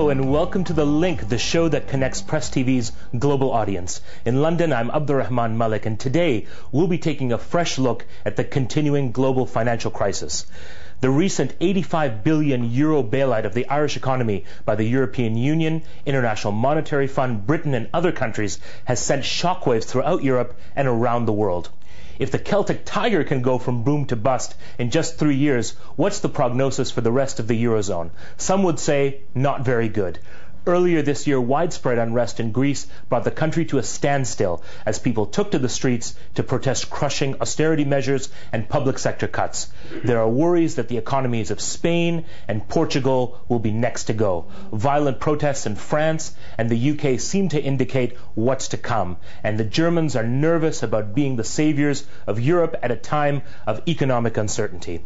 Hello and welcome to The Link, the show that connects Press TV's global audience. In London, I'm Abdurrahman Malik, and today we'll be taking a fresh look at the continuing global financial crisis. The recent €85 billion bailout of the Irish economy by the European Union, International Monetary Fund, Britain and other countries has sent shockwaves throughout Europe and around the world. If the Celtic Tiger can go from boom to bust in just 3 years, what's the prognosis for the rest of the Eurozone? Some would say not very good. Earlier this year, widespread unrest in Greece brought the country to a standstill as people took to the streets to protest crushing austerity measures and public sector cuts. There are worries that the economies of Spain and Portugal will be next to go. Violent protests in France and the UK seem to indicate what's to come, and the Germans are nervous about being the saviors of Europe at a time of economic uncertainty.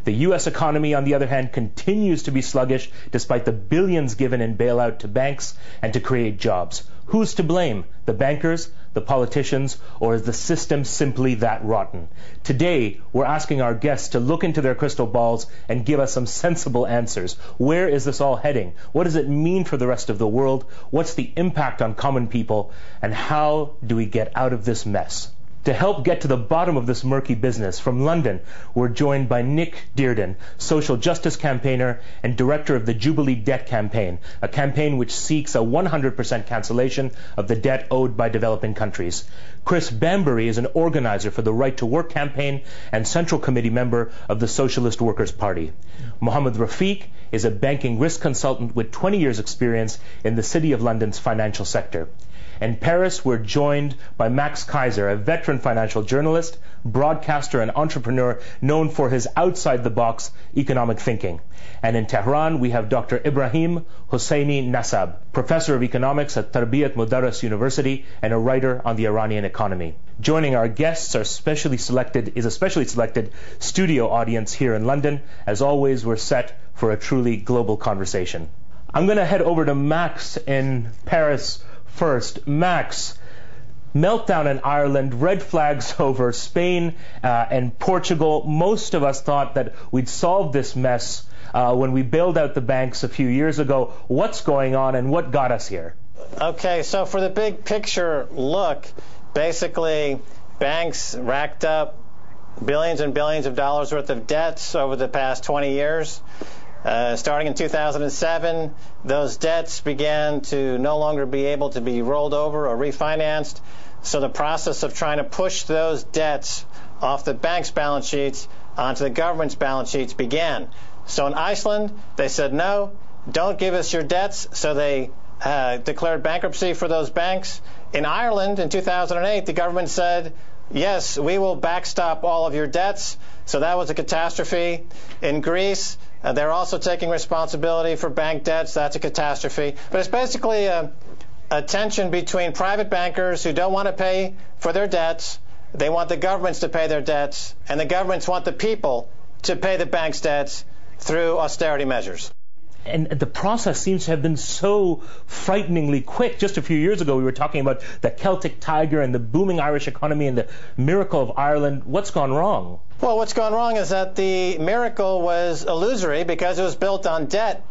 The U.S. economy, on the other hand, continues to be sluggish despite the billions given in bailout to banks and to create jobs. Who's to blame? The bankers, the politicians, or is the system simply that rotten? Today, we're asking our guests to look into their crystal balls and give us some sensible answers. Where is this all heading? What does it mean for the rest of the world? What's the impact on common people? And how do we get out of this mess? To help get to the bottom of this murky business, from London, we're joined by Nick Dearden, social justice campaigner and director of the Jubilee Debt Campaign, a campaign which seeks a 100% cancellation of the debt owed by developing countries. Chris Bambery is an organizer for the Right to Work campaign and Central Committee member of the Socialist Workers' Party. Muhammed Rafeeq is a banking risk consultant with 20 years' experience in the City of London's financial sector. In Paris, we're joined by Max Keiser, a veteran financial journalist, broadcaster and entrepreneur known for his outside-the-box economic thinking. And in Teheran, we have Dr. Ebrahim Hosseini-Nasab, professor of economics at Tarbiyat Mudarris University and a writer on the Iranian economy. Joining our guests is a specially selected studio audience here in London. As always, we're set for a truly global conversation. I'm going to head over to Max in Paris first. Max, meltdown in Ireland, red flags over Spain and Portugal. Most of us thought that we'd solve this mess when we bailed out the banks a few years ago. What's going on and what got us here? Okay, so for the big picture look, basically banks racked up billions and billions of dollars worth of debts over the past 20 years. Starting in 2007, those debts began to no longer be able to be rolled over or refinanced. So the process of trying to push those debts off the bank's balance sheets onto the government's balance sheets began. So in Iceland, they said, no, don't give us your debts. So they declared bankruptcy for those banks. In Ireland, in 2008, the government said, yes, we will backstop all of your debts. So that was a catastrophe. In Greece, they're also taking responsibility for bank debts. That's a catastrophe. But it's basically a tension between private bankers who don't want to pay for their debts. They want the governments to pay their debts, and the governments want the people to pay the bank's debts through austerity measures. And the process seems to have been so frighteningly quick. Just a few years ago, we were talking about the Celtic Tiger and the booming Irish economy and the miracle of Ireland. What's gone wrong? Well, what's gone wrong is that the miracle was illusory because it was built on debt.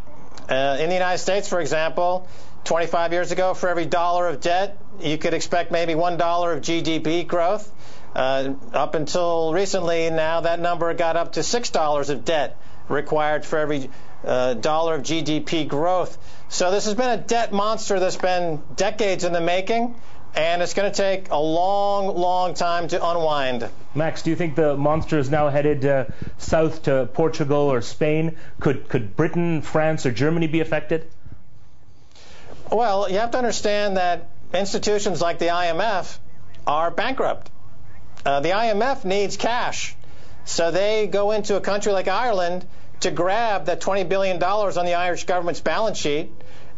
In the United States, for example, 25 years ago, for every dollar of debt, you could expect maybe $1 of GDP growth. Up until recently, now that number got up to $6 of debt required for every dollar of GDP growth. So this has been a debt monster that's been decades in the making, and it's going to take a long, long time to unwind. Max, do you think the monster is now headed south to Portugal or Spain? Could Britain, France, or Germany be affected? Well, you have to understand that institutions like the IMF are bankrupt. The IMF needs cash, so they go into a country like Ireland to grab that $20 billion on the Irish government's balance sheet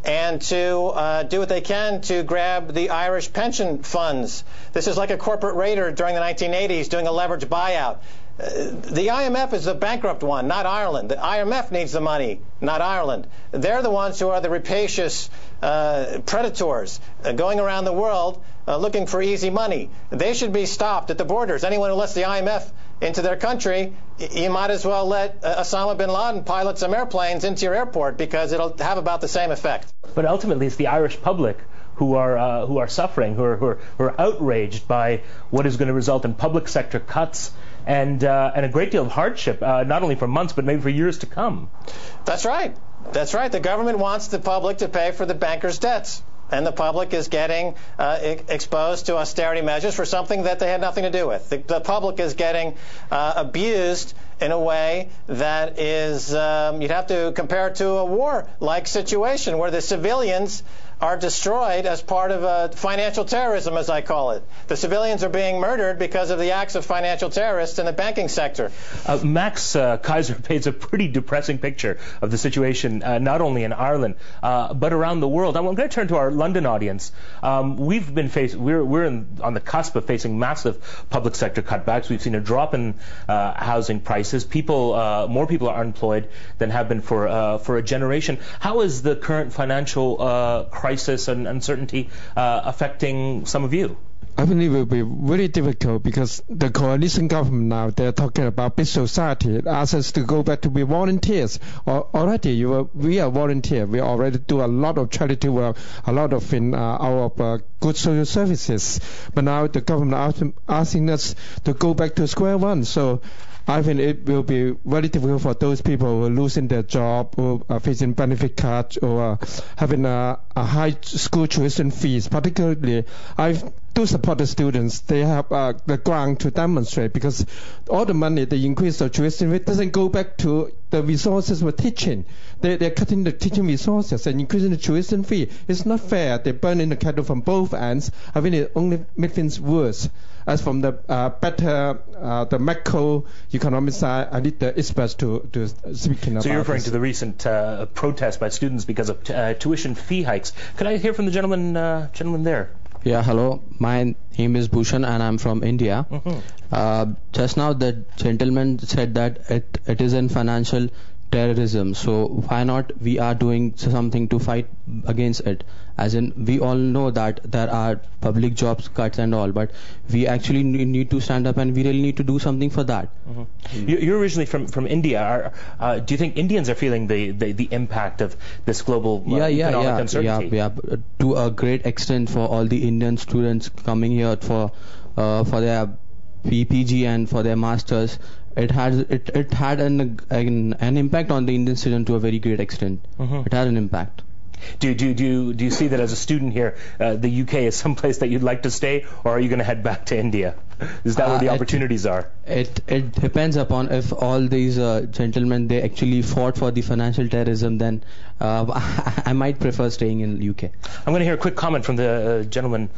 and to do what they can to grab the Irish pension funds. This is like a corporate raider during the 1980s doing a leveraged buyout. The IMF is the bankrupt one, not Ireland. The IMF needs the money, not Ireland. They're the ones who are the rapacious predators going around the world looking for easy money. They should be stopped at the borders. Anyone who lets the IMF into their country, you might as well let Osama bin Laden pilot some airplanes into your airport, because it'll have about the same effect. But ultimately, it's the Irish public who are suffering, who are outraged by what is going to result in public sector cuts and a great deal of hardship, not only for months but maybe for years to come. That's right. That's right. The government wants the public to pay for the bankers' debts, and the public is getting exposed to austerity measures for something that they had nothing to do with. The public is getting abused in a way that is, you'd have to compare it to a war-like situation where the civilians are destroyed as part of financial terrorism, as I call it. The civilians are being murdered because of the acts of financial terrorists in the banking sector. Max Keiser paints a pretty depressing picture of the situation, not only in Ireland, but around the world. I'm going to turn to our London audience. We're on the cusp of facing massive public sector cutbacks. We've seen a drop in housing prices. More people are unemployed than have been for a generation. How is the current financial crisis and uncertainty affecting some of you? I think it will be very difficult because the coalition government now, they're talking about big society, ask us to go back to be volunteers. Already we are volunteers. We already do a lot of charity work, a lot of our good social services. But now the government asking us to go back to square one. So I think it will be very difficult for those people who are losing their job, or are facing benefit cuts, or having a high school tuition fees. Particularly, I do support the students. They have the ground to demonstrate, because all the money, the increase of tuition rate doesn't go back to the resources for teaching. They're cutting the teaching resources and increasing the tuition fee. It's not fair. They're burning the candle from both ends. I think it only makes things worse. As from the the macroeconomic side, I need the experts to speak about. So you're referring to the recent protest by students because of tuition fee hikes. Could I hear from the gentleman there? Yeah, hello. My name is Bhushan and I'm from India. Mm-hmm. Just now the gentleman said that it is in financial terrorism. So why not we are doing something to fight against it? As in, we all know that there are public jobs cuts and all, but we actually need to stand up and we really need to do something for that. Mm-hmm. You're originally from India. Do you think Indians are feeling the impact of this global economic uncertainty? Yeah, to a great extent, for all the Indian students coming here for their PG and for their masters. It had an impact on the Indian student to a very great extent. Mm-hmm. It had an impact. Do you see that as a student here, the UK is someplace that you'd like to stay, or are you going to head back to India? Is that where the opportunities are? It depends upon if all these gentlemen, they actually fought for the financial terrorism, then I might prefer staying in the UK. I'm going to hear a quick comment from the gentleman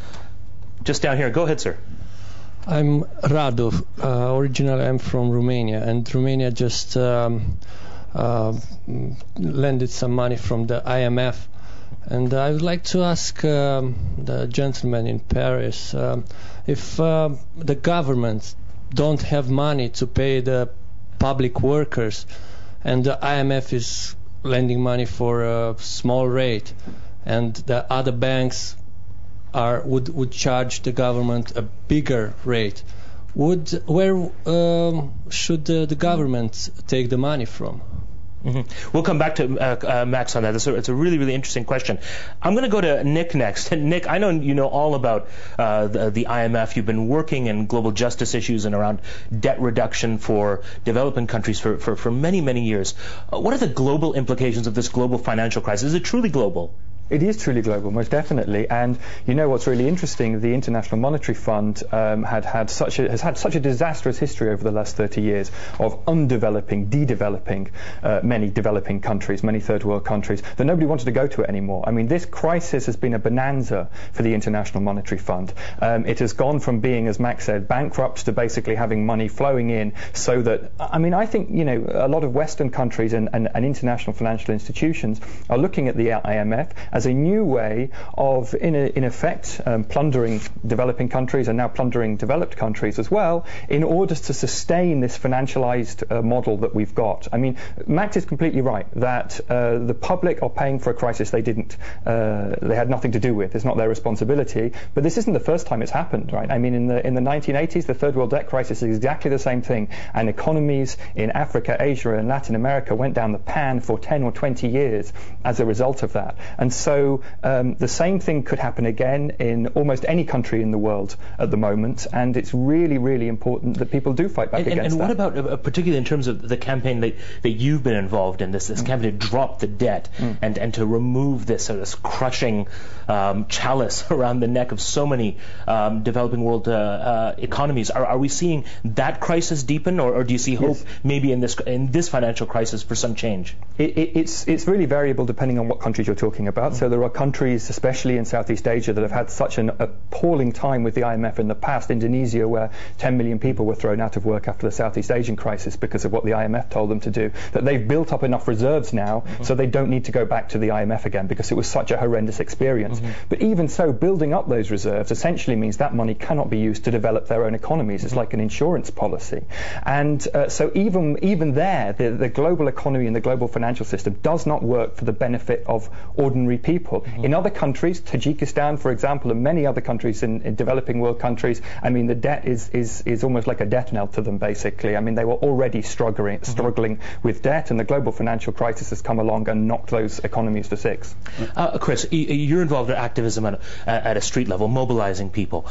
just down here. Go ahead, sir. I'm Radu. Originally, I'm from Romania, and Romania just lended some money from the IMF. And I would like to ask the gentleman in Paris if the government don't have money to pay the public workers, and the IMF is lending money for a small rate, and the other banks would charge the government a bigger rate. Where should the government take the money from? Mm-hmm. We'll come back to Max on that. It's a really, really interesting question. I'm going to go to Nick next. Nick, I know you know all about the IMF. You've been working in global justice issues and around debt reduction for developing countries for many, many years. What are the global implications of this global financial crisis? Is it truly global? It is truly global, most definitely. And you know what's really interesting? The International Monetary Fund has had such a disastrous history over the last 30 years of de-developing many developing countries, many third world countries, that nobody wanted to go to it anymore. I mean, this crisis has been a bonanza for the International Monetary Fund. It has gone from being, as Max said, bankrupt to basically having money flowing in, so that, I mean, I think, you know, a lot of Western countries and international financial institutions are looking at the IMF as a new way of, in effect, plundering developing countries and now plundering developed countries as well, in order to sustain this financialized model that we've got. I mean, Max is completely right that the public are paying for a crisis they had nothing to do with. It's not their responsibility. But this isn't the first time it's happened, right? I mean, in the 1980s, the third world debt crisis is exactly the same thing, and economies in Africa, Asia, and Latin America went down the pan for 10 or 20 years as a result of that. And so the same thing could happen again in almost any country in the world at the moment, and it's really, really important that people do fight back against that. And what about, particularly in terms of the campaign that you've been involved in, this campaign to drop the debt and to remove this crushing chalice around the neck of so many developing world economies? Are we seeing that crisis deepen, or do you see hope maybe in this financial crisis for some change? It's really variable depending on what countries you're talking about. So there are countries, especially in Southeast Asia, that have had such an appalling time with the IMF in the past. Indonesia, where 10 million people were thrown out of work after the Southeast Asian crisis because of what the IMF told them to do, that they've built up enough reserves now so they don't need to go back to the IMF again because it was such a horrendous experience. But even so, building up those reserves essentially means that money cannot be used to develop their own economies. It's like an insurance policy. And so even there, the global economy and the global financial system does not work for the benefit of ordinary people. In other countries, Tajikistan, for example, and many other countries in developing world countries, I mean, the debt is almost like a death knell to them, basically. I mean, they were already struggling with debt, and the global financial crisis has come along and knocked those economies for six. Chris, you're involved in activism at a street level, mobilizing people.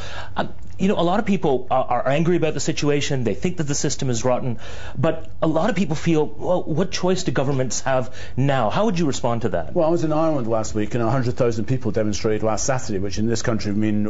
A lot of people are angry about the situation. They think that the system is rotten. But a lot of people feel, well, what choice do governments have now? How would you respond to that? Well, I was in Ireland last week, and 100,000 people demonstrated last Saturday, which in this country would mean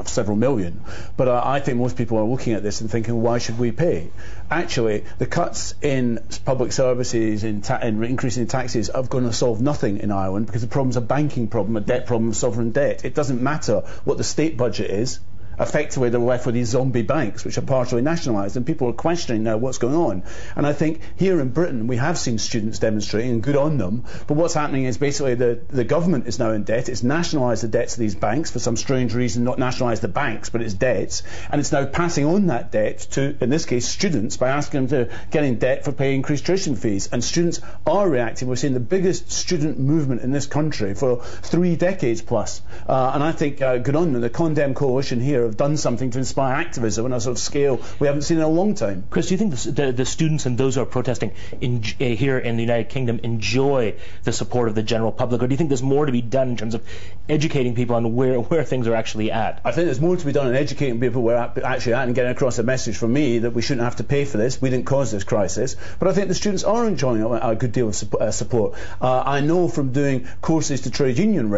several million. But I think most people are looking at this and thinking, why should we pay? Actually, the cuts in public services, in increasing taxes, are going to solve nothing in Ireland, because the problem's a banking problem, a debt problem, sovereign debt. It doesn't matter what the state budget is. Effectively, they're left with these zombie banks, which are partially nationalised, and people are questioning now what's going on. And I think here in Britain, we have seen students demonstrating, and good on them, but what's happening is basically the government is now in debt. It's nationalised the debts of these banks for some strange reason, not nationalised the banks, but it's debts, and it's now passing on that debt to, in this case, students, by asking them to get in debt for paying increased tuition fees. And students are reacting. We're seeing the biggest student movement in this country for 3 decades plus. And I think, good on them, the Condemn Coalition here have done something to inspire activism on a sort of scale we haven't seen in a long time. Chris, do you think the students and those who are protesting here in the United Kingdom enjoy the support of the general public, or do you think there's more to be done in terms of educating people on where things are actually at? I think there's more to be done in educating people where we're actually at, and getting across a message from me that we shouldn't have to pay for this. We didn't cause this crisis. But I think the students are enjoying a good deal of support. I know from doing courses to trade union